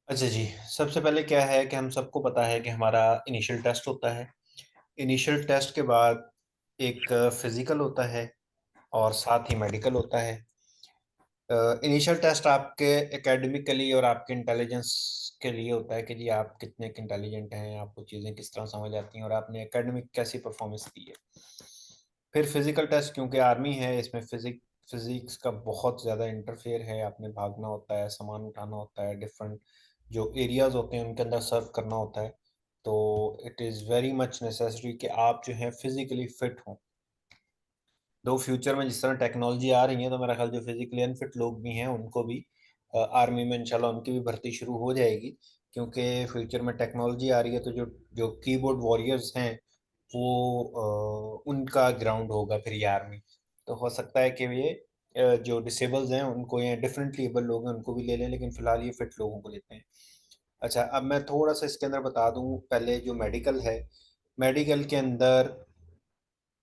अच्छा जी। सबसे पहले क्या है कि हम सबको पता है कि हमारा इनिशियल टेस्ट होता है। इनिशियल टेस्ट के बाद एक फिजिकल होता है और साथ ही मेडिकल होता है। इनिशियल टेस्ट आपके एकेडमिकली और आपके इंटेलिजेंस के लिए होता है कि जी आप कितने इंटेलिजेंट हैं, आपको चीज़ें किस तरह समझ आती हैं और आपने एकेडमिक कैसी परफॉर्मेंस दी है। फिर फिजिकल टेस्ट, क्योंकि आर्मी है इसमें फिजिक्स का बहुत ज़्यादा इंटरफेयर है। आपने भागना होता है, सामान उठाना होता है, डिफरेंट जो एरियाज होते हैं उनके अंदर सर्व करना होता है। तो it is very much necessary कि आप जो है फिजिकली फिट हों। दो फ्यूचर में जिस तरह टेक्नोलॉजी आ रही है तो मेरा ख्याल जो फिजिकली अनफिट लोग भी हैं उनको भी आर्मी में इंशाल्लाह उनकी भी भर्ती शुरू हो जाएगी, क्योंकि फ्यूचर में टेक्नोलॉजी आ रही है। तो जो जो कीबोर्ड वॉरियर्स हैं वो उनका ग्राउंड होगा फिर ये आर्मी। तो हो सकता है कि ये जो डिसेबल्स हैं उनको या डिफरेंटली एबल लोग हैं उनको भी ले लें, लेकिन फिलहाल ये फिट लोगों को लेते हैं। अच्छा, अब मैं थोड़ा सा इसके अंदर बता दूं। पहले जो मेडिकल है, मेडिकल के अंदर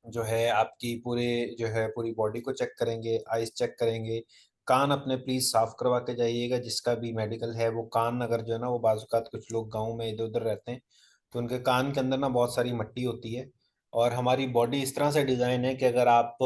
जो है आपकी पूरे जो है पूरी बॉडी को चेक करेंगे, आइस चेक करेंगे। कान अपने प्लीज साफ करवा के जाइएगा, जिसका भी मेडिकल है वो कान अगर जो है ना वो बाजुकात कुछ लोग गांव में इधर उधर रहते हैं तो उनके कान के अंदर ना बहुत सारी मट्टी होती है। और हमारी बॉडी इस तरह से डिजाइन है कि अगर आप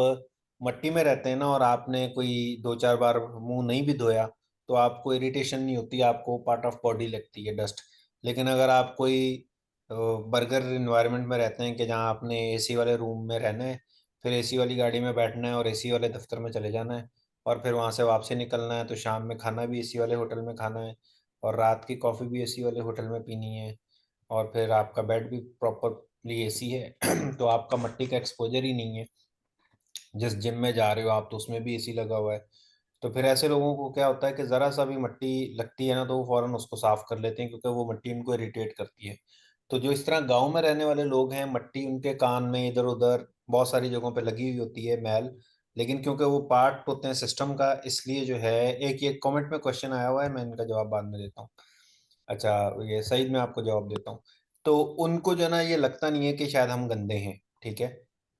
मट्टी में रहते हैं ना और आपने कोई दो चार बार मुंह नहीं भी धोया तो आपको इरिटेशन नहीं होती, आपको पार्ट ऑफ बॉडी लगती है डस्ट। लेकिन अगर आप कोई बर्गर इन्वायरमेंट में रहते हैं कि जहाँ आपने एसी वाले रूम में रहना है, फिर एसी वाली गाड़ी में बैठना है और एसी वाले दफ्तर में चले जाना है, और फिर वहाँ से वापसी निकलना है, तो शाम में खाना भी एसी वाले होटल में खाना है और रात की कॉफ़ी भी एसी वाले होटल में पीनी है, और फिर आपका बेड भी प्रॉपरली एसी है तो आपका मट्टी का एक्सपोजर ही नहीं है। जिस जिम में जा रहे हो आप तो उसमें भी एसी लगा हुआ है। तो फिर ऐसे लोगों को क्या होता है कि ज़रा सा भी मट्टी लगती है ना तो वो फ़ौरन उसको साफ़ कर लेते हैं, क्योंकि वो मट्टी उनको इरिटेट करती है। तो जो इस तरह गांव में रहने वाले लोग हैं, मट्टी उनके कान में इधर उधर बहुत सारी जगहों पे लगी हुई होती है मैल, लेकिन क्योंकि वो पार्ट होते हैं सिस्टम का, इसलिए जो है एक ये कमेंट में क्वेश्चन आया हुआ है, मैं इनका जवाब बाद में देता हूँ। अच्छा, ये सईद मैं आपको जवाब देता हूँ। तो उनको जो है ना ये लगता नहीं है कि शायद हम गंदे हैं, ठीक है।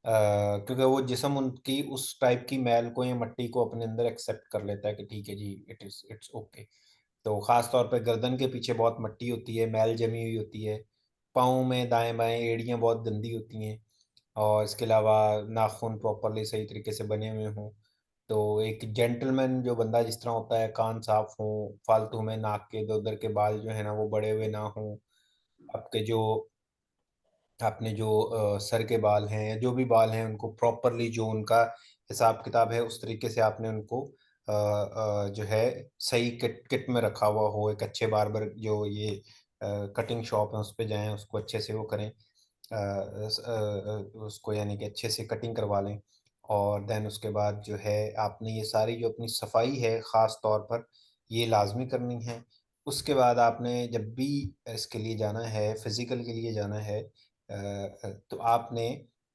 क्योंकि वो जिस्म उनकी उस टाइप की मैल को या मट्टी को अपने अंदर एक्सेप्ट कर लेता है कि ठीक है जी, इट्स ओके। तो खास तौर पे गर्दन के पीछे बहुत मट्टी होती है, मैल जमी हुई होती है। पाँव में दाएं बाएं एड़ियाँ बहुत गंदी होती हैं, और इसके अलावा नाखून प्रॉपरली सही तरीके से बने हुए हों। तो एक जेंटलमैन जो बंदा जिस तरह होता है, कान साफ हों, फालतू में नाक के इधर उधर के बाल जो है ना वो बड़े हुए ना हों, आपके जो आपने जो सर के बाल हैं, जो भी बाल हैं उनको प्रॉपरली जो उनका हिसाब किताब है उस तरीके से आपने उनको जो है सही किट किट में रखा हुआ हो। एक अच्छे बार्बर जो ये कटिंग शॉप है उस पे जाएं, उसको अच्छे से वो करें, उसको यानी कि अच्छे से कटिंग करवा लें। और देन उसके बाद जो है आपने ये सारी जो अपनी सफाई है ख़ास तौर पर ये लाजमी करनी है। उसके बाद आपने जब भी इसके लिए जाना है, फिजिकल के लिए जाना है, तो आपने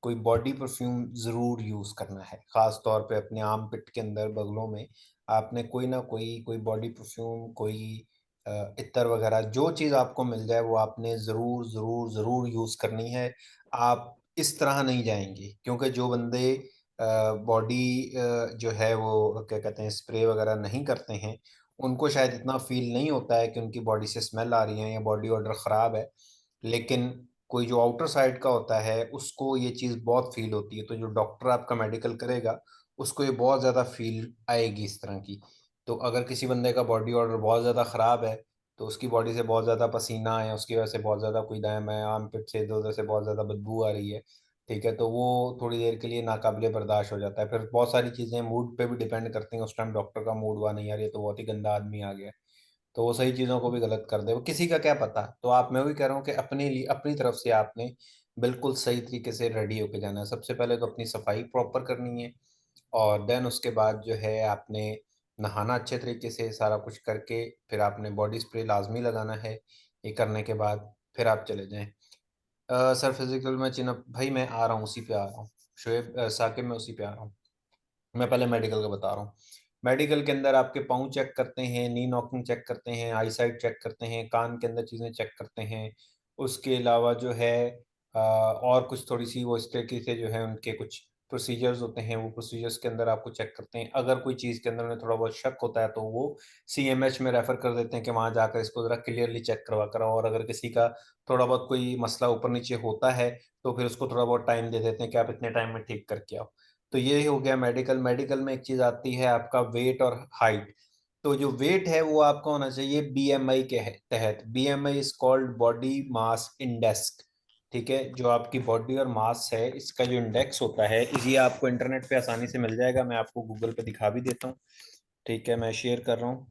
कोई बॉडी परफ्यूम ज़रूर यूज़ करना है। ख़ास तौर पे अपने आर्म पिट के अंदर बगलों में आपने कोई ना कोई बॉडी परफ्यूम, कोई इत्तर वगैरह जो चीज़ आपको मिल जाए वो आपने ज़रूर ज़रूर ज़रूर यूज़ करनी है। आप इस तरह नहीं जाएंगे, क्योंकि जो बंदे बॉडी जो है वो क्या कहते हैं स्प्रे वगैरह नहीं करते हैं, उनको शायद इतना फील नहीं होता है कि उनकी बॉडी से स्मेल आ रही है या बॉडी ऑडर ख़राब है। लेकिन कोई जो आउटर साइड का होता है उसको ये चीज़ बहुत फील होती है। तो जो डॉक्टर आपका मेडिकल करेगा उसको ये बहुत ज़्यादा फील आएगी इस तरह की। तो अगर किसी बंदे का बॉडी ऑर्डर बहुत ज़्यादा ख़राब है, तो उसकी बॉडी से बहुत ज़्यादा पसीना आए, उसकी वजह से बहुत ज़्यादा कोई दाएं बाएं आर्मपिट से इधर उधर से बहुत ज़्यादा बदबू आ रही है, ठीक है, तो वो थोड़ी देर के लिए नाकाबिले बर्दाश्त हो जाता है। फिर बहुत सारी चीज़ें मूड पे भी डिपेंड करती हैं, उस टाइम डॉक्टर का मूड हुआ नहीं यार ये तो बहुत ही गंदा आदमी आ गया है, तो वो सही चीज़ों को भी गलत कर दे, वो किसी का क्या पता। तो आप, मैं वही कह रहा हूँ कि अपने लिए अपनी तरफ से आपने बिल्कुल सही तरीके से रेडी होके जाना है। सबसे पहले तो अपनी सफाई प्रॉपर करनी है, और देन उसके बाद जो है आपने नहाना अच्छे तरीके से, सारा कुछ करके फिर आपने बॉडी स्प्रे लाजमी लगाना है। ये करने के बाद फिर आप चले जाएं। सर फिजिकल में चिन्ह भाई मैं आ रहा हूँ, उसी पे आ रहा हूँ। शुएब साकिब मैं उसी पे आ रहा हूँ। मैं पहले मेडिकल का बता रहा हूँ। मेडिकल के अंदर आपके पाँव चेक करते हैं, नी नॉकिंग चेक करते हैं, आई साइट चेक करते हैं, कान के अंदर चीज़ें चेक करते हैं। उसके अलावा जो है और कुछ थोड़ी सी वो इस तरीके से जो है उनके कुछ प्रोसीजर्स होते हैं, वो प्रोसीजर्स के अंदर आपको चेक करते हैं। अगर कोई चीज़ के अंदर उन्हें थोड़ा बहुत शक होता है तो वो सीएमएच में रेफर कर देते हैं कि वहाँ जाकर इसको ज़रा क्लियरली चेक करवा कर आओ। और अगर किसी का थोड़ा बहुत कोई मसला ऊपर नीचे होता है तो फिर उसको थोड़ा बहुत टाइम दे देते हैं कि आप इतने टाइम में ठीक करके आओ। तो ये हो गया मेडिकल। मेडिकल में एक चीज़ आती है आपका वेट और हाइट। तो जो वेट है वो आपका होना चाहिए बीएमआई के तहत। BMI is called body mass index. ठीक है, जो आपकी बॉडी और मास है इसका जो इंडेक्स होता है ये आपको इंटरनेट पे आसानी से मिल जाएगा। मैं आपको गूगल पे दिखा भी देता हूँ। ठीक है, मैं शेयर कर रहा हूँ।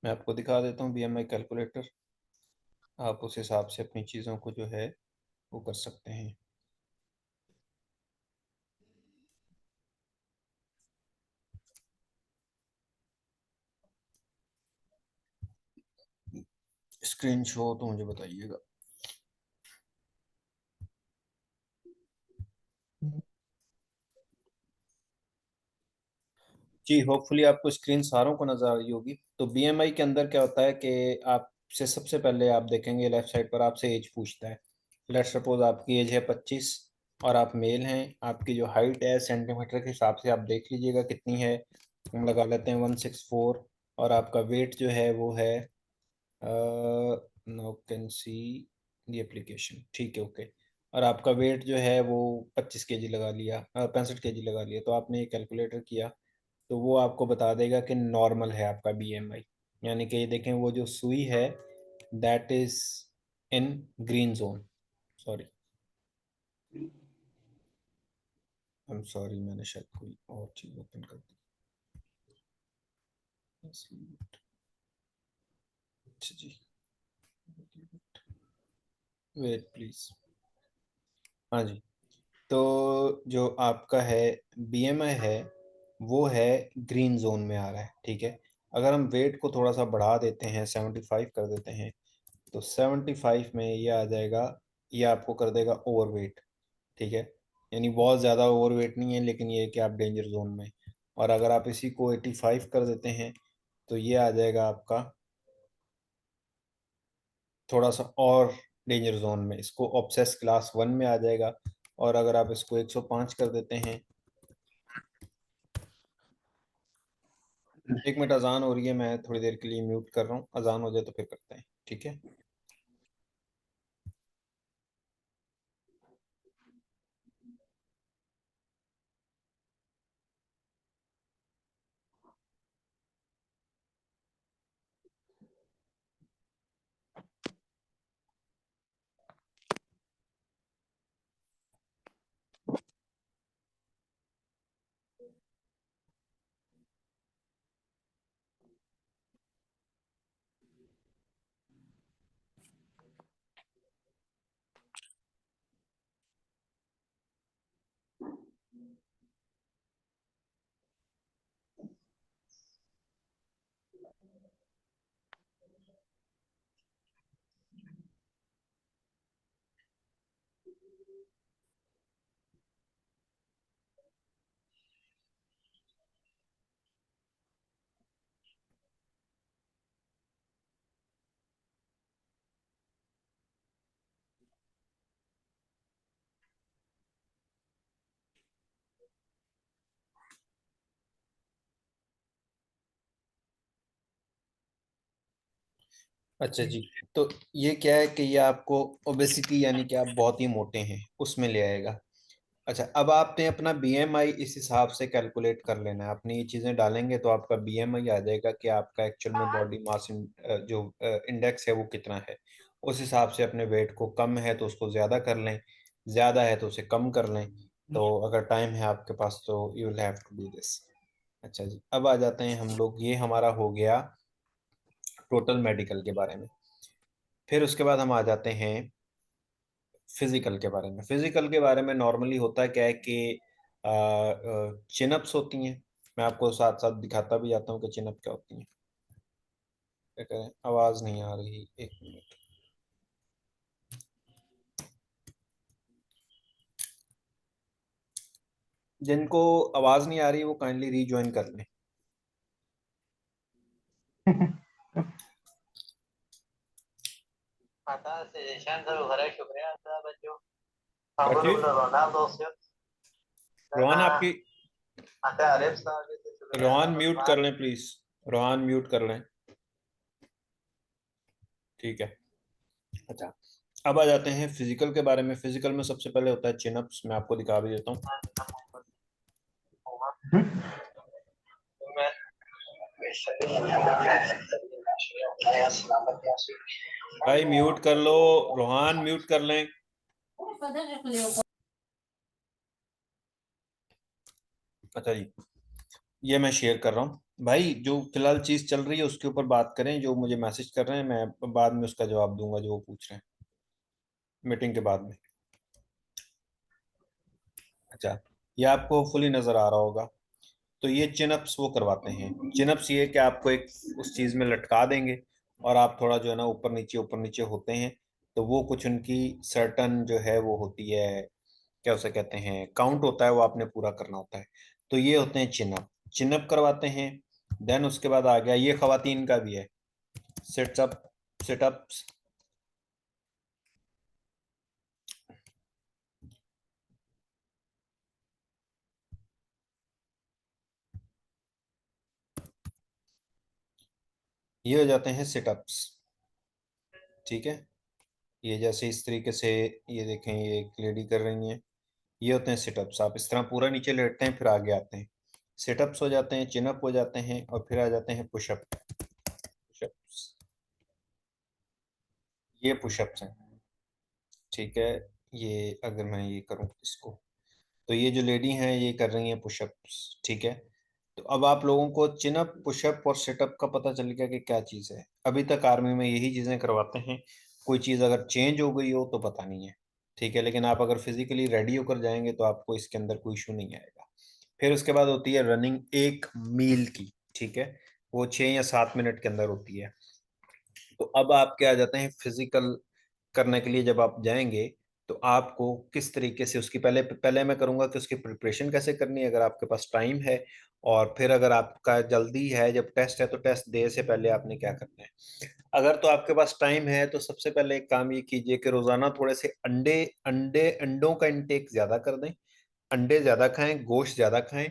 मैं आपको दिखा देता हूँ बीएमआई कैलकुलेटर। आप उस हिसाब से अपनी चीज़ों को जो है वो कर सकते हैं। स्क्रीन शो तो मुझे बताइएगा। जी, होपफुली आपको स्क्रीन सारों को नज़र आ रही होगी। तो बीएमआई के अंदर क्या होता है कि आपसे सबसे पहले आप देखेंगे लेफ्ट साइड पर आपसे एज पूछता है। लेट्स सपोज आपकी एज है 25 और आप मेल हैं। आपकी जो हाइट है सेंटीमीटर के हिसाब से आप देख लीजिएगा कितनी है। हम लगा लेते हैं 164। और आपका वेट जो है वो है, no can see the application, ठीक है, ओके। और आपका वेट जो है वो 25 kg लगा लिया, 65 kg लगा लिया। तो आपने ये कैलकुलेटर किया तो वो आपको बता देगा कि नॉर्मल है आपका बीएमआई। यानी कि ये देखें वो जो सुई है that is in green zone. Sorry, I am sorry, मैंने शायद कोई और चीज़ ओपन कर दी। अच्छा जी, वेट प्लीज। हाँ जी। तो जो आपका है बीएमआई है वो है ग्रीन जोन में आ रहा है। ठीक है, अगर हम वेट को थोड़ा सा बढ़ा देते हैं, 75 कर देते हैं, तो 75 में ये आ जाएगा, ये आपको कर देगा ओवरवेट। ठीक है, यानी बहुत ज़्यादा ओवरवेट नहीं है लेकिन ये है कि आप डेंजर जोन में। और अगर आप इसी को 85 कर देते हैं तो ये आ जाएगा आपका थोड़ा सा और डेंजर जोन में, इसको ऑब्सेस क्लास 1 में आ जाएगा। और अगर आप इसको 105 कर देते हैं, 1 मिनट अजान हो रही है, मैं थोड़ी देर के लिए म्यूट कर रहा हूँ, अजान हो जाए तो फिर करते हैं, ठीक है। अच्छा जी। तो ये क्या है कि ये आपको ओबेसिटी यानी कि आप बहुत ही मोटे हैं उसमें ले आएगा। अच्छा, अब आपने अपना बीएमआई इस हिसाब से कैलकुलेट कर लेना है। अपनी ये चीज़ें डालेंगे तो आपका बीएमआई आ जाएगा कि आपका एक्चुअल में बॉडी मास जो इंडेक्स है वो कितना है। उस हिसाब से अपने वेट को, कम है तो उसको ज़्यादा कर लें, ज़्यादा है तो उसे कम कर लें। तो अगर टाइम है आपके पास तो you will have to do this. अच्छा जी, अब आ जाते हैं हम लोग, ये हमारा हो गया टोटल मेडिकल के बारे में। फिर उसके बाद हम आ जाते हैं फिजिकल के बारे में। फिजिकल के बारे में नॉर्मली होता क्या है कि चिनअप्स होती हैं। मैं आपको साथ साथ दिखाता भी जाता हूँ कि चिनअप क्या होती हैं। क्या करें, आवाज़ नहीं आ रही, 1 मिनट। जिनको आवाज नहीं आ रही वो काइंडली रीज्वाइन कर लें। बाकी रोहन आपकी, रोहन म्यूट कर लें प्लीज, रोहन म्यूट कर लें। ठीक है। अच्छा, अब आ जाते हैं फिजिकल के बारे में। फिजिकल में सबसे पहले होता है चिनअप्स। मैं आपको दिखा भी देता हूँ। भाई म्यूट कर लो, रोहान म्यूट कर लें। अच्छा जी, ये मैं शेयर कर रहा हूँ। भाई जो फिलहाल चीज चल रही है उसके ऊपर बात करें। जो मुझे मैसेज कर रहे हैं मैं बाद में उसका जवाब दूंगा जो वो पूछ रहे हैं मीटिंग के बाद में। अच्छा, ये आपको फुली नजर आ रहा होगा। तो ये चिनअप्स वो करवाते हैं। चिनअप्स ये कि आपको एक उस चीज में लटका देंगे और आप थोड़ा जो है ना ऊपर नीचे होते हैं। तो वो कुछ उनकी सर्टन जो है वो होती है, क्या उसे कहते हैं, काउंट होता है, वो आपने पूरा करना होता है। तो ये होते हैं चिनअप। चिनअप करवाते हैं। देन उसके बाद आ गया, ये खवातीन का भी है, सिटअप, सिटअप्स। ये हो जाते हैं सिटअप्स। ठीक है। ये जैसे इस तरीके से, ये देखें ये एक लेडी कर रही है। ये होते हैं सिटअप्स। आप इस तरह पूरा नीचे लेटते हैं फिर आगे आते हैं। सिटअप्स हो जाते हैं, चिनअप हो जाते हैं, और फिर आ जाते हैं पुशअप। पुशअप्स, ये पुशअप्स हैं। ठीक है। ये अगर मैं ये करूँ इसको, तो ये जो लेडी हैं ये कर रही हैं पुशअप्स। ठीक है। तो अब आप लोगों को चिनअप, पुशअप और सिटअप का पता चल गया कि क्या चीज़ है। अभी तक आर्मी में यही चीज़ें करवाते हैं। कोई चीज़ अगर चेंज हो गई हो तो पता नहीं है। ठीक है, लेकिन आप अगर फिजिकली रेडी होकर जाएंगे तो आपको इसके अंदर कोई इशू नहीं आएगा। फिर उसके बाद होती है रनिंग, एक मील की। ठीक है। वो 6 या 7 मिनट के अंदर होती है। तो अब आप क्या आ जाते हैं फिजिकल करने के लिए। जब आप जाएंगे तो आपको किस तरीके से उसकी, पहले पहले मैं करूंगा कि उसकी प्रिपरेशन कैसे करनी है अगर आपके पास टाइम है। और फिर अगर आपका जल्दी है, जब टेस्ट है तो टेस्ट दे से पहले आपने क्या करना है। अगर तो आपके पास टाइम है तो सबसे पहले एक काम ये कीजिए कि रोजाना थोड़े से अंडे, अंडों का इंटेक ज्यादा कर दें। अंडे ज्यादा खाएं, गोश्त ज्यादा खाएं।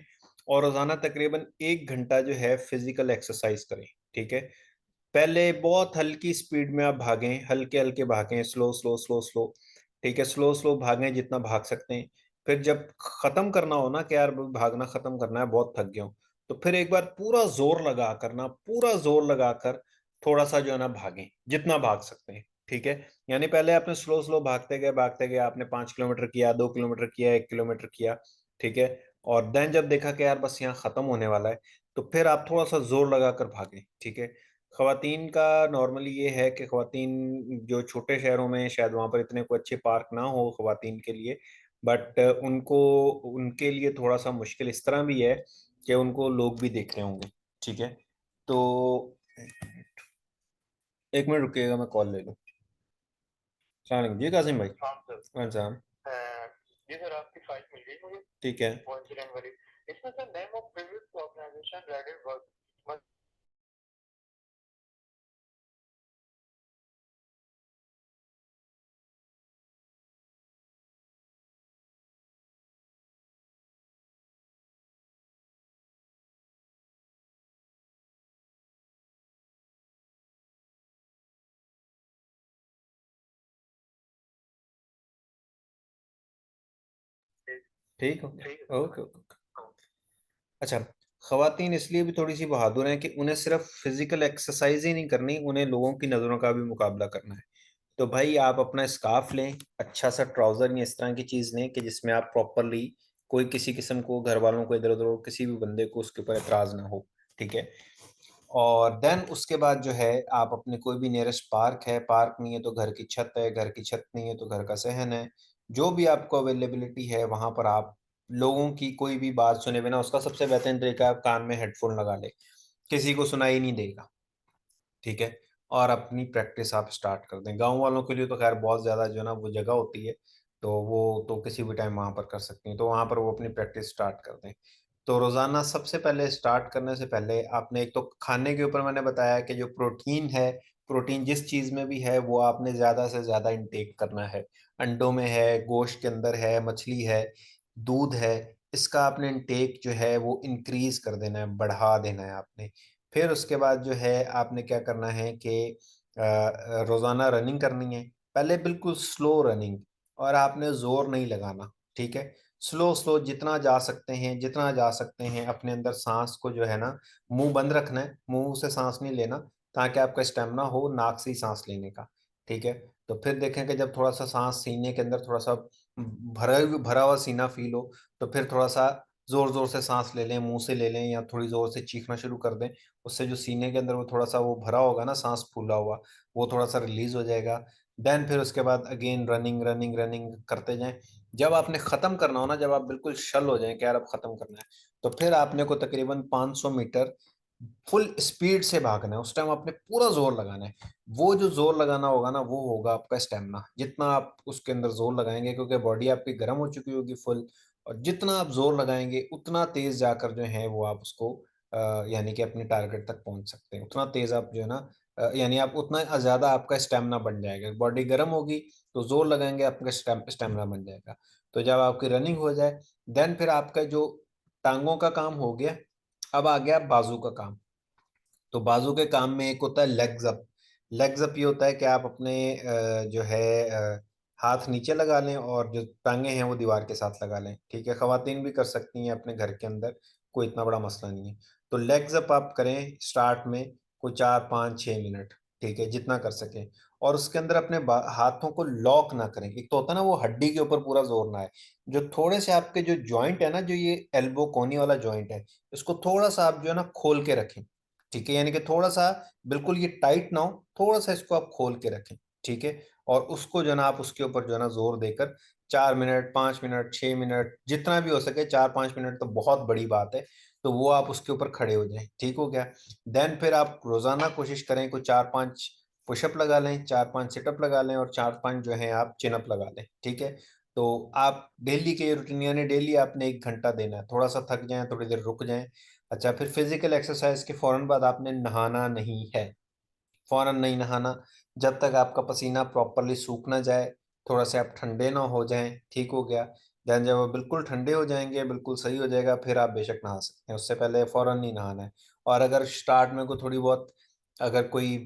और रोजाना तकरीबन 1 घंटा जो है फिजिकल एक्सरसाइज करें। ठीक है। पहले बहुत हल्की स्पीड में आप भागें, हल्के हल्के भागें, स्लो स्लो स्लो स्लो। ठीक है, स्लो स्लो भागें जितना भाग सकते हैं। फिर जब खत्म करना हो ना कि यार भागना खत्म करना है, बहुत थक गया हूं, तो फिर एक बार पूरा जोर लगा करना, पूरा जोर लगाकर थोड़ा सा जो है ना भागें, जितना भाग सकते हैं। ठीक है। यानी पहले आपने स्लो स्लो भागते गए आपने 5 किलोमीटर किया, 2 किलोमीटर किया, 1 किलोमीटर किया। ठीक है। और देन जब देखा कि यार बस यहाँ खत्म होने वाला है, तो फिर आप थोड़ा सा जोर लगाकर भागें। ठीक है। खवातीन का नॉर्मली ये है कि खवातीन जो छोटे शहरों में शायद वहाँ पर इतने कोई अच्छे पार्क ना हो खवातीन के लिए, बट उनको, उनके लिए थोड़ा सा मुश्किल इस तरह भी है कि उनको लोग भी देख रहे होंगे। ठीक है। तो 1 मिनट रुकिएगा, मैं कॉल ले लूँ। सलाम अलैकुम जी कासिम भाई। हाँ साहब। जी सर, आपकी फाइल मिल गई मुझे। ठीक है। इसमें sir name of previous organisation रेडिट वर्क। ठीक हो गया, ओके ओके। अच्छा, खवातीन इसलिए भी थोड़ी सी बहादुर हैं कि उन्हें सिर्फ फिजिकल एक्सरसाइज ही नहीं करनी, उन्हें लोगों की नज़रों का भी मुकाबला करना है। तो भाई आप अपना स्कार्फ लें, अच्छा सा ट्राउजर या इस तरह की चीज़ लें कि जिसमें आप प्रॉपरली, कोई किसी किस्म को घर वालों को इधर उधर किसी भी बंदे को उसके ऊपर एतराज़ ना हो। ठीक है। और देन उसके बाद जो है आप अपने कोई भी नियरेस्ट पार्क है, पार्क नहीं है तो घर की छत है, घर की छत नहीं है तो घर का सहन है, जो भी आपको अवेलेबिलिटी है वहां पर आप लोगों की कोई भी बात सुने बिना, उसका सबसे बेहतरीन तरीका है आप कान में हेडफोन लगा ले, किसी को सुनाई नहीं देगा। ठीक है। और अपनी प्रैक्टिस आप स्टार्ट कर दें। गांव वालों के लिए तो खैर बहुत ज्यादा जो है ना वो जगह होती है, तो वो तो किसी भी टाइम वहाँ पर कर सकती हैं, तो वहाँ पर वो अपनी प्रैक्टिस स्टार्ट कर दें। तो रोज़ाना सबसे पहले स्टार्ट करने से पहले आपने एक तो खाने के ऊपर मैंने बताया कि जो प्रोटीन है, प्रोटीन जिस चीज़ में भी है वो आपने ज़्यादा से ज़्यादा इंटेक करना है। अंडों में है, गोश्त के अंदर है, मछली है, दूध है, इसका आपने इंटेक जो है वो इंक्रीज़ कर देना है, बढ़ा देना है आपने। फिर उसके बाद जो है आपने क्या करना है कि रोज़ाना रनिंग करनी है। पहले बिल्कुल स्लो रनिंग, और आपने ज़ोर नहीं लगाना, ठीक है? स्लो स्लो जितना जा सकते हैं, जितना जा सकते हैं अपने अंदर सांस को जो है ना, मुंह बंद रखना है, मुंह से सांस नहीं लेना, ताकि आपका स्टेमिना हो नाक से ही सांस लेने का, ठीक है? तो फिर देखें कि जब थोड़ा सा सांस सीने के अंदर थोड़ा सा भरा हुआ सीना फील हो, तो फिर थोड़ा सा जोर जोर से सांस ले लें, मुंह से ले लें या थोड़ी जोर से चीखना शुरू कर दें। उससे जो सीने के अंदर वो थोड़ा सा वो भरा होगा ना, सांस फूला हुआ, वो थोड़ा सा रिलीज हो जाएगा। देन फिर उसके बाद अगेन रनिंग रनिंग रनिंग करते जाएं। जब आपने खत्म करना हो ना, जब आप बिल्कुल शल हो जाएं कि यार अब खत्म करना है, तो फिर आपने को तकरीबन 500 मीटर फुल स्पीड से भागना है। उस टाइम आपने पूरा जोर लगाना है। वो जो जोर लगाना होगा ना, वो होगा आपका स्टेमिना। जितना आप उसके अंदर जोर लगाएंगे, क्योंकि बॉडी आपकी गर्म हो चुकी होगी फुल, और जितना आप जोर लगाएंगे उतना तेज जाकर जो है वो आप उसको यानी कि अपने टारगेट तक पहुंच सकते हैं। उतना तेज आप जो है ना, यानी आप उतना ज्यादा आपका स्टेमिना बन जाएगा। बॉडी गर्म होगी तो जोर लगाएंगे, आपका स्टेमिना बन जाएगा। तो जब आपकी रनिंग हो जाए, देन फिर आपका जो टांगों का काम हो गया, अब आ गया बाजू का काम। तो बाजू के काम में एक होता है लेग्स अप। लेग्स अप ये होता है कि आप अपने जो है हाथ नीचे लगा लें और जो टांगे हैं वो दीवार के साथ लगा लें, ठीक है? खवातीन भी कर सकती हैं अपने घर के अंदर, कोई इतना बड़ा मसला नहीं है। तो लेग्स अप आप करें स्टार्ट में कोई 4 5 6 मिनट, ठीक है, जितना कर सकें। और उसके अंदर अपने हाथों को लॉक ना करें। एक तो होता है ना वो हड्डी के ऊपर पूरा जोर ना है, जो थोड़े से आपके जो जॉइंट है ना, जो ये एल्बो कोनी वाला जॉइंट है, इसको थोड़ा सा आप जो है ना खोल के रखें, ठीक है? यानी कि थोड़ा सा, बिल्कुल ये टाइट ना हो, थोड़ा सा इसको आप खोल के रखें, ठीक है? और उसको जो है ना आप उसके ऊपर जो है ना जोर देकर 4 मिनट 5 मिनट 6 मिनट जितना भी हो सके, 4 5 मिनट तो बहुत बड़ी बात है, तो वो आप उसके ऊपर खड़े हो जाएं, ठीक हो गया? देन फिर आप रोजाना कोशिश करें कोई 4 5 पुशअप लगा लें, 4 5 सिटअप लगा लें, और 4 5 जो है आप चिनअप लगा लें, ठीक है? तो आप डेली के रूटीन, यानी डेली आपने 1 घंटा देना है। थोड़ा सा थक जाएं, थोड़ी देर रुक जाएं। अच्छा, फिर फिजिकल एक्सरसाइज के फौरन बाद आपने नहाना नहीं है। फौरन नहीं नहाना, जब तक आपका पसीना प्रॉपरली सूख ना जाए, थोड़ा से आप ठंडे ना हो जाएं, ठीक हो गया? देन जब वो बिल्कुल ठंडे हो जाएंगे, बिल्कुल सही हो जाएगा, फिर आप बेशक नहा सकते हैं। उससे पहले फौरन नहीं नहाना है। और अगर स्टार्ट में कोई थोड़ी बहुत, अगर कोई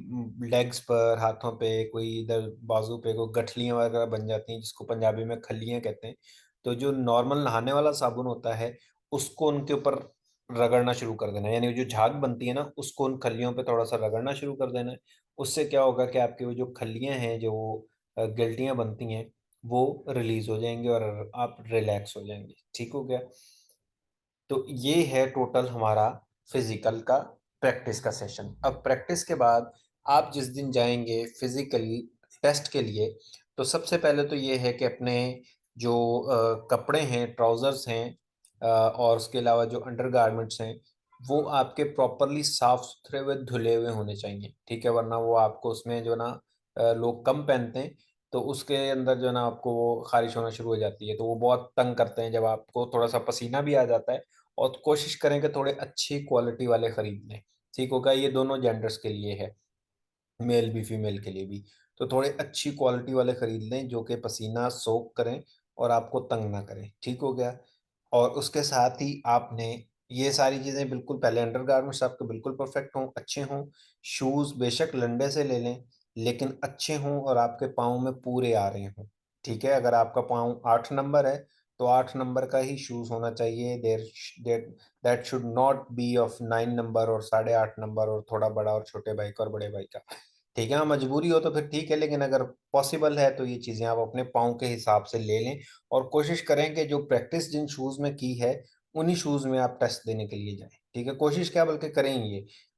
लेग्स पर, हाथों पे, कोई इधर बाजू पे कोई गठलियां वगैरह बन जाती हैं, जिसको पंजाबी में खल्लियां कहते हैं, तो जो नॉर्मल नहाने वाला साबुन होता है, उसको उनके ऊपर रगड़ना शुरू कर देना है। यानी वो जो झाग बनती है ना, उसको उन खल्लियों पे थोड़ा सा रगड़ना शुरू कर देना है। उससे क्या होगा कि आपकी वो जो खल्लियां हैं, जो गिल्टियां बनती हैं, वो रिलीज हो जाएंगी और आप रिलैक्स हो जाएंगे, ठीक हो गया? तो ये है टोटल हमारा फिजिकल का प्रैक्टिस का सेशन। अब प्रैक्टिस के बाद आप जिस दिन जाएंगे फिजिकली टेस्ट के लिए, तो सबसे पहले तो ये है कि अपने जो कपड़े हैं, ट्राउजर्स हैं, और उसके अलावा जो अंडरगारमेंट्स हैं, वो आपके प्रॉपरली साफ सुथरे हुए धुले हुए होने चाहिए, ठीक है? वरना वो आपको उसमें जो है ना, लोग कम पहनते हैं, तो उसके अंदर जो है ना आपको वो खारिश होना शुरू हो जाती है, तो वो बहुत तंग करते हैं। जब आपको थोड़ा सा पसीना भी आ जाता है, और कोशिश करें कि थोड़े अच्छी क्वालिटी वाले खरीद लें, ठीक होगा? ये दोनों जेंडर्स के लिए है, मेल भी फीमेल के लिए भी। तो थोड़े अच्छी क्वालिटी वाले खरीद लें जो कि पसीना सोख करें और आपको तंग ना करें, ठीक हो गया? और उसके साथ ही आपने ये सारी चीज़ें बिल्कुल, पहले अंडरगारमेंट्स आपके बिल्कुल परफेक्ट हों, अच्छे हों। शूज़ बेशक लंडे से ले लें, लेकिन अच्छे हों और आपके पाँव में पूरे आ रहे हों, ठीक है? अगर आपका पाँव 8 नंबर है, तो 8 नंबर का ही शूज़ होना चाहिए। There that should not be of 9 number और 8.5 नंबर, और थोड़ा बड़ा और छोटे भाई का और बड़े भाई का, ठीक है? हाँ, मजबूरी हो तो फिर ठीक है, लेकिन अगर पॉसिबल है तो ये चीज़ें आप अपने पाँव के हिसाब से ले लें। और कोशिश करें कि जो प्रैक्टिस जिन शूज़ में की है, उन्हीं शूज़ में आप टेस्ट देने के लिए जाएँ, ठीक है? कोशिश क्या, बल्कि करें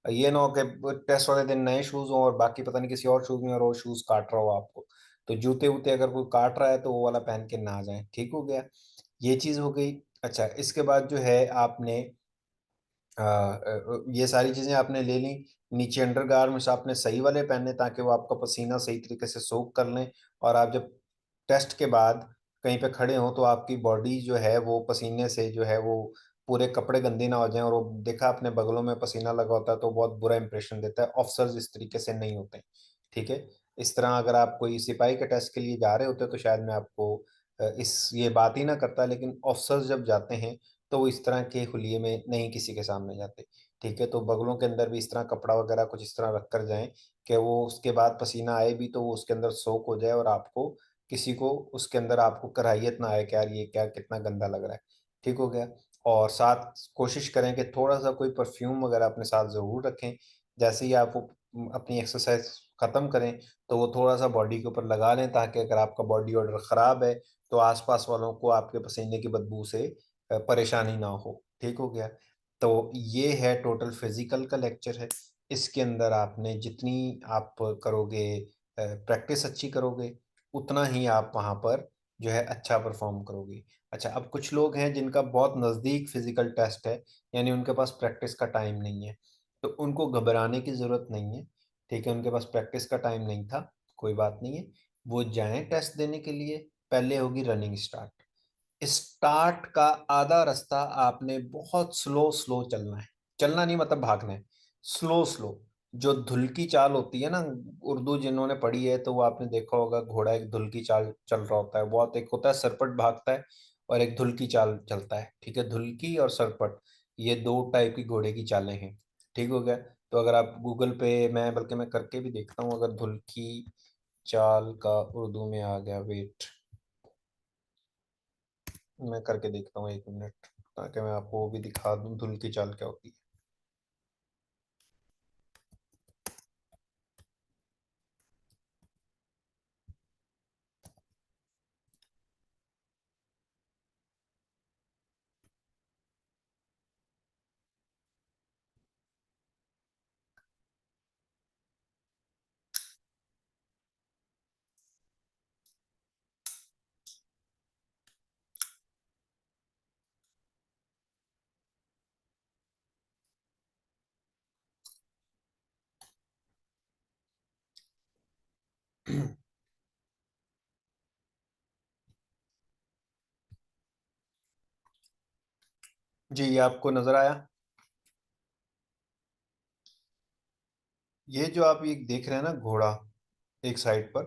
ये ना हो कि टेस्ट वाले दिन नए शूज़ हों और बाकी पता नहीं किसी और शूज़ में, और वो शूज़ काट रहा हो आपको। तो जूते-वूते अगर कोई काट रहा है तो वो वाला पहन के ना जाएँ, ठीक हो गया? ये चीज़ हो गई। अच्छा, इसके बाद जो है आपने ये सारी चीज़ें आपने ले ली। नीचे अंडरगारमेंट्स आपने सही वाले पहने, ताकि वो आपका पसीना सही तरीके से सोक कर लें। और आप जब टेस्ट के बाद कहीं पे खड़े हो तो आपकी बॉडी जो है वो पसीने से जो है वो पूरे कपड़े गंदे ना हो जाएं, और वो देखा अपने बगलों में पसीना लगा होता है तो बहुत बुरा इंप्रेशन देता है। ऑफिसर्स इस तरीके से नहीं होते, ठीक है। इस तरह अगर आप कोई सिपाही के टेस्ट के लिए जा रहे होते तो शायद मैं आपको इस ये बात ही ना करता, लेकिन ऑफिसर्स जब जाते हैं तो वो इस तरह के हुलिये में नहीं किसी के सामने जाते, ठीक है। तो बगलों के अंदर भी इस तरह कपड़ा वगैरह कुछ इस तरह रख कर जाएं कि वो उसके बाद पसीना आए भी तो वो उसके अंदर सोक हो जाए, और आपको किसी को उसके अंदर आपको कराहियत ना आए कि यार ये क्या कितना गंदा लग रहा है, ठीक हो गया। और साथ कोशिश करें कि थोड़ा सा कोई परफ्यूम वगैरह अपने साथ ज़रूर रखें। जैसे ही आप वो अपनी एक्सरसाइज ख़त्म करें तो वो थोड़ा सा बॉडी के ऊपर लगा लें, ताकि अगर आपका बॉडी ऑर्डर ख़राब है तो आसपास वालों को आपके पसीने की बदबू से परेशानी ना हो, ठीक हो गया। तो ये है टोटल फिजिकल का लेक्चर है। इसके अंदर आपने जितनी आप करोगे, प्रैक्टिस अच्छी करोगे, उतना ही आप वहाँ पर जो है अच्छा परफॉर्म करोगे। अच्छा, अब कुछ लोग हैं जिनका बहुत नज़दीक फिजिकल टेस्ट है, यानी उनके पास प्रैक्टिस का टाइम नहीं है, तो उनको घबराने की ज़रूरत नहीं है, ठीक है। उनके पास प्रैक्टिस का टाइम नहीं था, कोई बात नहीं है, वो जाएं टेस्ट देने के लिए। पहले होगी रनिंग स्टार्ट। स्टार्ट का आधा रास्ता आपने बहुत स्लो स्लो चलना है। चलना नहीं मतलब भागना है, स्लो स्लो। जो धुल की चाल होती है ना, उर्दू जिन्होंने पढ़ी है तो वो आपने देखा होगा, घोड़ा एक धुल की चाल चल रहा होता है, बहुत एक होता है सरपट भागता है, और एक धुल की चाल चलता है, ठीक है। धुल की और सरपट, ये दो टाइप की घोड़े की चालें हैं, ठीक हो गया। तो अगर आप गूगल पे, मैं बल्कि मैं करके भी देखता हूँ, अगर धुल की चाल का उर्दू में आ गया, वेट, मैं करके देखता हूँ 1 मिनट, ताकि मैं आपको वो भी दिखा दूँ धुल की चाल क्या होती है। जी, ये आपको नजर आया? ये जो आप ये देख रहे हैं ना घोड़ा एक साइड पर,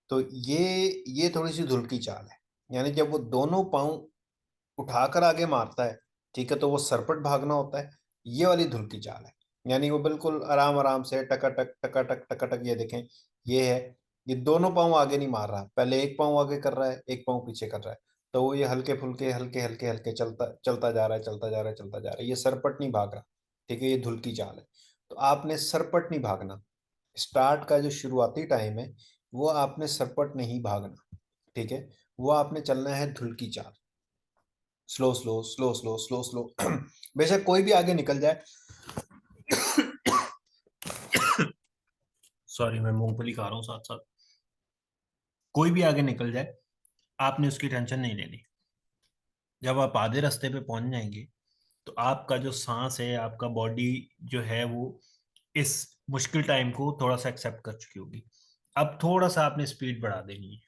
तो ये थोड़ी सी धुल की चाल है। यानी जब वो दोनों पाँव उठाकर आगे मारता है, ठीक है, तो वो सरपट भागना होता है। ये वाली धुल की चाल है, यानी वो बिल्कुल आराम आराम से टकाटक टकाटक टकाटक, ये देखें, ये है। ये दोनों पाँव आगे नहीं मार रहा, पहले एक पाँव आगे कर रहा है, एक पाँव पीछे कर रहा है। तो वो ये हल्के फुल्के हल्के हल्के हल्के चलता चलता जा रहा है, चलता जा रहा है, चलता जा रहा है, ये सरपट नहीं भाग रहा, ठीक है। ये धुल की चाल है। तो आपने सरपट नहीं भागना। स्टार्ट का जो शुरुआती टाइम है वो आपने सरपट नहीं भागना, ठीक है। वो आपने चलना है धुल की चाल, slow slow slow slow slow slow. बेशक कोई भी आगे निकल जाए। सॉरी, मैं मूंगफली खा रहा हूँ साथ साथ। कोई भी आगे निकल जाए, आपने उसकी टेंशन नहीं लेनी। जब आप आधे रास्ते पे पहुंच जाएंगे तो आपका जो सांस है, आपका बॉडी जो है वो इस मुश्किल टाइम को थोड़ा सा एक्सेप्ट कर चुकी होगी। अब थोड़ा सा आपने स्पीड बढ़ा देनी है,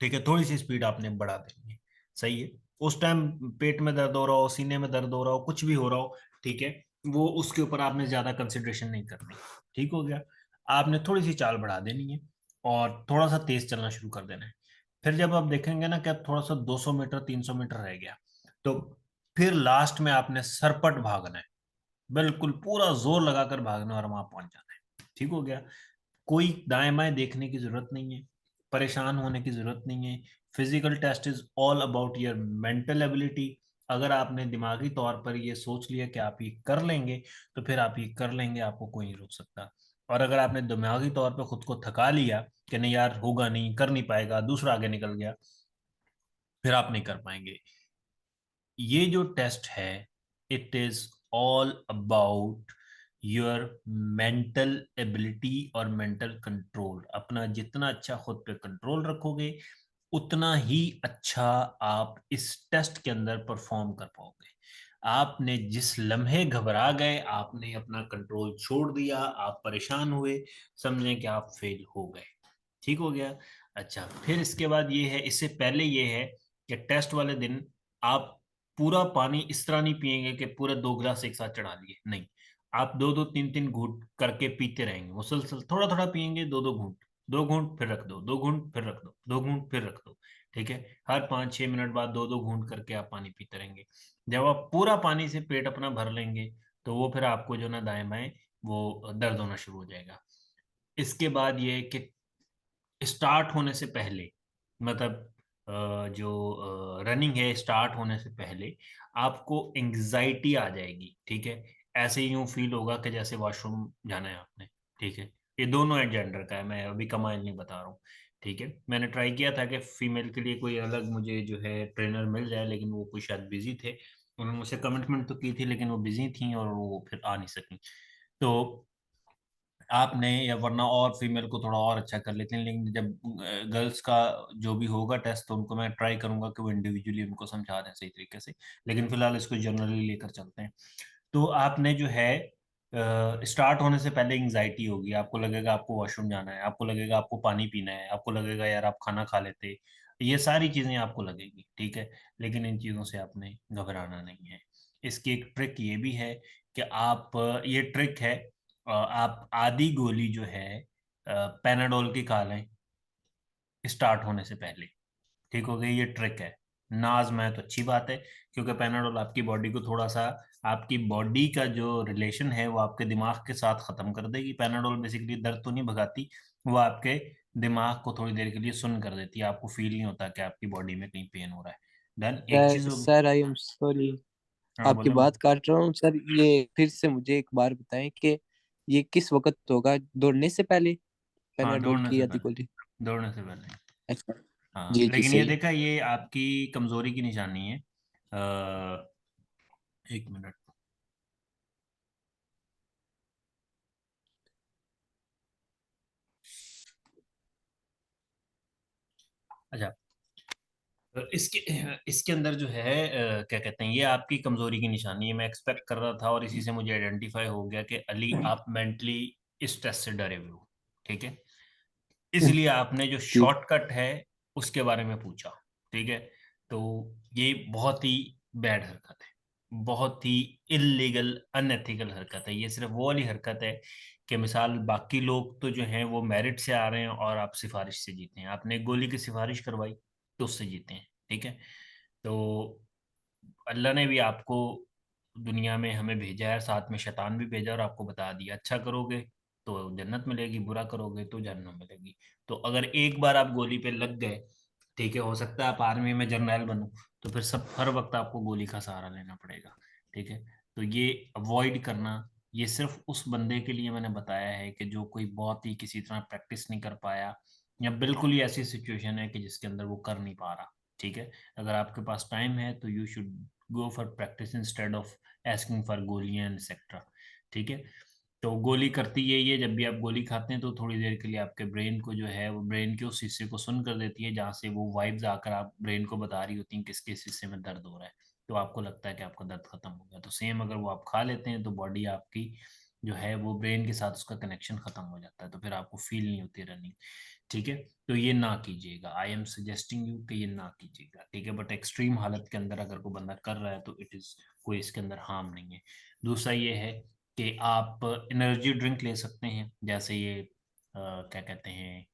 ठीक है, थोड़ी सी स्पीड आपने बढ़ा देनी है, सही है। उस टाइम पेट में दर्द हो रहा हो, सीने में दर्द हो रहा हो, कुछ भी हो रहा हो, ठीक है, वो उसके ऊपर आपने ज्यादा कंसिडरेशन नहीं करनी, ठीक हो गया। आपने थोड़ी सी चाल बढ़ा देनी है और थोड़ा सा तेज चलना शुरू कर देना है। फिर जब आप देखेंगे ना कि अब थोड़ा सा 200 मीटर 300 मीटर रह गया, तो फिर लास्ट में आपने सरपट भागना है, बिल्कुल पूरा जोर लगाकर भागना और वहां पहुंच जाना है, ठीक हो गया। कोई दाएं बाएं देखने की जरूरत नहीं है, परेशान होने की जरूरत नहीं है। Physical test is all about your mental ability. अगर आपने दिमागी तौर पर ये सोच लिया कि आप ये कर लेंगे, तो फिर आप ये कर लेंगे, आपको कोई नहीं रोक सकता। और अगर आपने दिमागी तौर पर खुद को थका लिया कि नहीं यार होगा नहीं, कर नहीं पाएगा, दूसरा आगे निकल गया, फिर आप नहीं कर पाएंगे। ये जो टेस्ट है, it is all about your mental ability और मेंटल कंट्रोल। अपना जितना अच्छा खुद पे कंट्रोल रखोगे, उतना ही अच्छा आप इस टेस्ट के अंदर परफॉर्म कर पाओगे। आपने जिस लम्हे घबरा गए, आपने अपना कंट्रोल छोड़ दिया, आप परेशान हुए, समझें कि आप फेल हो गए, ठीक हो गया। अच्छा, फिर इसके बाद ये है, इससे पहले ये है कि टेस्ट वाले दिन आप पूरा पानी इस तरह नहीं पिएंगे कि पूरे 2 गिलास एक साथ चढ़ा लिए, नहीं। आप दो दो तीन तीन घूंट करके पीते रहेंगे, मुसलसल थोड़ा थोड़ा पिएंगे, दो दो घूंट, 2 घूंट फिर रख दो, 2 घूंट फिर रख दो, 2 घूंट फिर रख दो। ठीक है, हर 5-6 मिनट बाद दो दो घूंट करके आप पानी पीते रहेंगे। जब आप पूरा पानी से पेट अपना भर लेंगे, तो वो फिर आपको जो ना दाएं बाएं वो दर्द होना शुरू हो जाएगा। इसके बाद ये कि स्टार्ट होने से पहले, मतलब जो रनिंग है स्टार्ट होने से पहले आपको एंग्जाइटी आ जाएगी। ठीक है, ऐसे ही यूं फील होगा कि जैसे वॉशरूम जाना है आपने। ठीक है, ये दोनों है जेंडर का है, मैं अभी कमाइल नहीं बता रहा हूँ। ठीक है, मैंने ट्राई किया था कि फीमेल के लिए कोई अलग मुझे जो है ट्रेनर मिल जाए, लेकिन वो कोई शायद बिजी थे। उन्होंने मुझसे कमिटमेंट तो की थी, लेकिन वो बिजी थी और वो फिर आ नहीं सकी। तो आपने, या वरना और फीमेल को थोड़ा और अच्छा कर लेते हैं, लेकिन जब गर्ल्स का जो भी होगा टेस्ट, तो उनको मैं ट्राई करूंगा कि वो इंडिविजुअली उनको समझा दें सही तरीके से। लेकिन फिलहाल इसको जनरली लेकर चलते हैं। तो आपने जो है स्टार्ट होने से पहले एंग्जाइटी होगी, आपको लगेगा आपको वॉशरूम जाना है, आपको लगेगा आपको पानी पीना है, आपको लगेगा यार आप खाना खा लेते। ये सारी चीजें आपको लगेगी। ठीक है, लेकिन इन चीजों से आपने घबराना नहीं है। इसकी एक ट्रिक ये भी है कि आप, ये ट्रिक है, आप आधी गोली जो है पैनाडोल की खा लें स्टार्ट होने से पहले। ठीक हो गई, ये ट्रिक है। ना आजमाए तो अच्छी बात है, क्योंकि पैनाडोल आपकी बॉडी को थोड़ा सा, आपकी बॉडी का जो रिलेशन है वो आपके दिमाग के साथ खत्म कर देगी। पैनाडोल बेसिकली दर्द तो नहीं भगाती, वो आपके दिमाग को थोड़ी देर के लिए सुन्न कर देती है, आपको फील नहीं होता कि आपकी बॉडी में कहीं पेन हो रहा है। डन, एक चीज सर होगी। सर आई एम सॉरी, हाँ आपकी बोले बात बोले। काट रहा हूँ सर। ये फिर से मुझे एक बार बताएं कि ये किस वक्त होगा, दौड़ने से पहले हाँ, पैनाडोल दौड़ने की से या पहले, गोली? दौड़ने से पहले। अच्छा। हाँ, जी जी लेकिन ये सही। देखा, ये आपकी कमजोरी की निशानी है। 1 मिनट। अच्छा, तो इसके इसके अंदर जो है क्या कहते हैं, ये आपकी कमजोरी की निशानी है, मैं एक्सपेक्ट कर रहा था, और इसी से मुझे आइडेंटिफाई हो गया कि अली आप मेंटली इस टेस्ट से डरे हुए हो। ठीक है, इसलिए आपने जो जी। शॉर्टकट है उसके बारे में पूछा। ठीक है, तो ये बहुत ही बैड हरकत है, बहुत ही इलीगल अनएथिकल हरकत है। ये सिर्फ वो वाली हरकत है कि मिसाल बाकी लोग तो जो हैं वो मेरिट से आ रहे हैं और आप सिफारिश से जीते हैं, आपने गोली की सिफारिश करवाई तो उससे जीते हैं। ठीक है, तो अल्लाह ने भी आपको दुनिया में हमें भेजा है, साथ में शैतान भी भेजा और आपको बता दिया अच्छा करोगे तो जन्नत मिलेगी, बुरा करोगे तो जहन्नम मिलेगी। तो अगर एक बार आप गोली पे लग गए, ठीक है, हो सकता है आप आर्मी में जर्नैल बनो, तो फिर सब हर वक्त आपको गोली का सहारा लेना पड़ेगा। ठीक है, तो ये अवॉइड करना, ये सिर्फ उस बंदे के लिए मैंने बताया है कि जो कोई बहुत ही किसी तरह प्रैक्टिस नहीं कर पाया, या बिल्कुल ही ऐसी सिचुएशन है कि जिसके अंदर वो कर नहीं पा रहा। ठीक है, अगर आपके पास टाइम है तो you should go for practice instead of asking for गोलियां एक्सेट्रा। ठीक है, तो गोली करती यही है, जब भी आप गोली खाते हैं तो थोड़ी देर के लिए आपके ब्रेन को जो है, वो ब्रेन के उस हिस्से को सुन कर देती है जहाँ से वो वाइब्स आकर आप ब्रेन को बता रही होती हैं किस किस हिस्से में दर्द हो रहा है। तो आपको लगता है कि आपका दर्द खत्म हो गया। तो सेम अगर वो आप खा लेते हैं तो बॉडी आपकी जो है वो ब्रेन के साथ उसका कनेक्शन खत्म हो जाता है, तो फिर आपको फील नहीं होती रनिंग। ठीक है, तो ये ना कीजिएगा, आई एम सजेस्टिंग यू कि ये ना कीजिएगा। ठीक है, बट एक्सट्रीम हालत के अंदर अगर कोई बंदा कर रहा है तो इट इज़, कोई इसके अंदर हार्म नहीं है। दूसरा ये है कि आप एनर्जी ड्रिंक ले सकते हैं, जैसे ये क्या कहते हैं,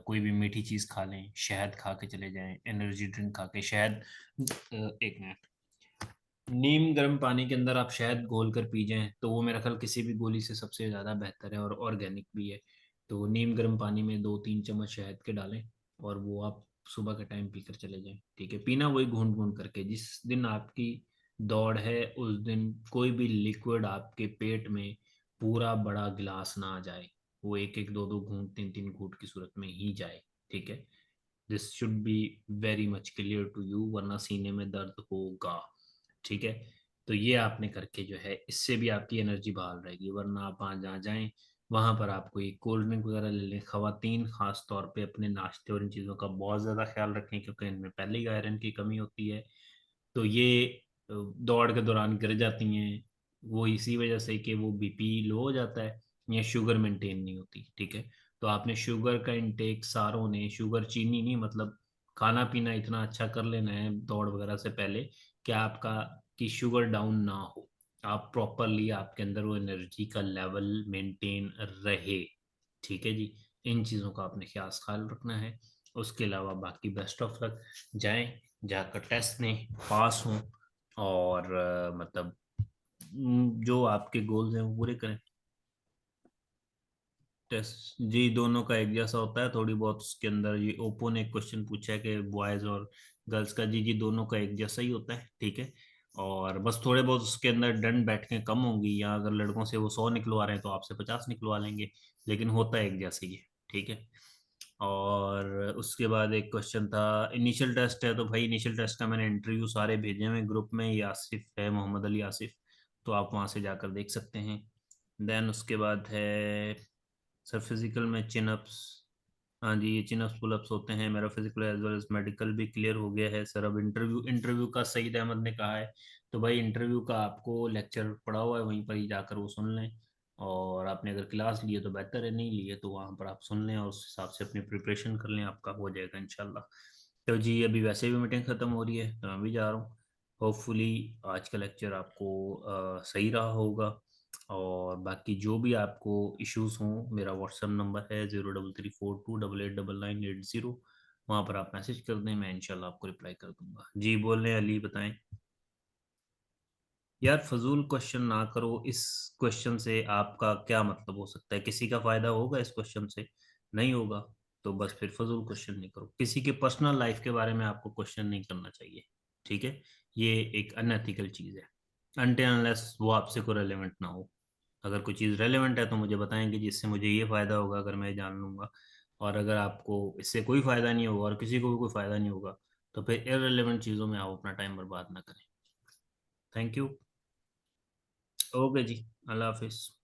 कोई भी मीठी चीज़ खा लें, शहद खा के चले जाएं, एनर्जी ड्रिंक खा के शहद, 1 मिनट, नीम गर्म पानी के अंदर आप शहद घोल कर पी जाएं तो वो मेरा ख्याल किसी भी गोली से सबसे ज़्यादा बेहतर है और ऑर्गेनिक भी है। तो नीम गर्म पानी में 2-3 चम्मच शहद के डालें और वो आप सुबह के टाइम पीकर चले जाएं। ठीक है, पीना वही घूंट घूंट करके। जिस दिन आपकी दौड़ है उस दिन कोई भी लिक्विड आपके पेट में पूरा बड़ा गिलास ना आ जाए, वो एक एक दो दो घूंट, तीन तीन घूंट की सूरत में ही जाए। ठीक है, this should be very much clear to you, वरना सीने में दर्द होगा। ठीक है, तो ये आपने करके जो है इससे भी आपकी एनर्जी बहाल रहेगी, वरना आप वहाँ जहाँ जाएं वहां पर आपको एक कोल्ड ड्रिंक वगैरह ले लें। खवातीन खास तौर पे अपने नाश्ते और इन चीज़ों का बहुत ज़्यादा ख्याल रखें, क्योंकि इनमें पहले ही आयरन की कमी होती है। तो ये दौड़ के दौरान गिर जाती हैं, वो इसी वजह से कि वो बीपी लो हो जाता है या शुगर मेंटेन नहीं होती। ठीक है, तो आपने शुगर का इंटेक सारों ने, शुगर चीनी नहीं, मतलब खाना पीना इतना अच्छा कर लेना है दौड़ वगैरह से पहले कि आपका कि शुगर डाउन ना हो, आप प्रॉपरली आपके अंदर वो एनर्जी का लेवल मेंटेन रहे। ठीक है जी, इन चीज़ों का आपने खास ख्याल रखना है। उसके अलावा बाकी बेस्ट ऑफ लक, जाएं, जाकर टेस्ट दें, पास हों, और मतलब जो आपके गोल्स हैं वो पूरे करें। टेस्ट जी दोनों का एक जैसा होता है, थोड़ी बहुत उसके अंदर ये ओप्पो ने एक क्वेश्चन पूछा है कि बॉयज और गर्ल्स का, जी दोनों का एक जैसा ही होता है। ठीक है, और बस थोड़े बहुत उसके अंदर डंड बैठकें कम होंगी, या अगर लड़कों से वो 100 निकलवा रहे हैं तो आपसे 50 निकलवा लेंगे, लेकिन होता है एक जैसा ही है। ठीक है, और उसके बाद एक क्वेश्चन था इनिशियल टेस्ट है, तो भाई इनिशियल टेस्ट का मैंने इंटरव्यू सारे भेजे हुए ग्रुप में, ये आसिफ है, मोहम्मद अली आसिफ, तो आप वहाँ से जाकर देख सकते हैं। देन उसके बाद है सर फिजिकल में चिनअप्स, हाँ जी ये चिनअप्स पुलअप्स होते हैं, मेरा physical as well as medical भी क्लियर हो गया है सर। अब इंटरव्यू, इंटरव्यू का सईद अहमद ने कहा है, तो भाई इंटरव्यू का आपको लेक्चर पड़ा हुआ है, वहीं पर ही जाकर वो सुन लें, और आपने अगर क्लास ली है तो बेहतर है, नहीं ली है तो वहाँ पर आप सुन लें और उस हिसाब से अपनी प्रिपरेशन कर लें, आपका हो जाएगा इंशाल्लाह। तो जी अभी वैसे भी मीटिंग ख़त्म हो रही है तो मैं भी जा रहा हूँ। होपफुली आज का लेक्चर आपको सही रहा होगा, और बाकी जो भी आपको इश्यूज हों, मेरा व्हाट्सएप नंबर है 0334288980, वहाँ पर आप मैसेज कर दें, मैं इंशाल्लाह आपको रिप्लाई कर दूंगा। जी बोल रहे हैं अली, बताएं। यार फजूल क्वेश्चन ना करो, इस क्वेश्चन से आपका क्या मतलब हो सकता है, किसी का फायदा होगा इस क्वेश्चन से? नहीं होगा, तो बस फिर फजूल क्वेश्चन नहीं करो, किसी के पर्सनल लाइफ के बारे में आपको क्वेश्चन नहीं करना चाहिए। ठीक है, ये एक अनएथिकल चीज़ है, अनटिल अनलेस वो आपसे को रेलेवेंट ना हो। अगर कोई चीज़ रेलेवेंट है तो मुझे बताएंगे जिससे मुझे ये फ़ायदा होगा, अगर मैं जान लूँगा, और अगर आपको इससे कोई फ़ायदा नहीं होगा और किसी को भी कोई फ़ायदा नहीं होगा, तो फिर इररिलेवेंट चीज़ों में आप अपना टाइम बर्बाद ना करें। Thank you. ओके जी, अल्लाह हाफिज़।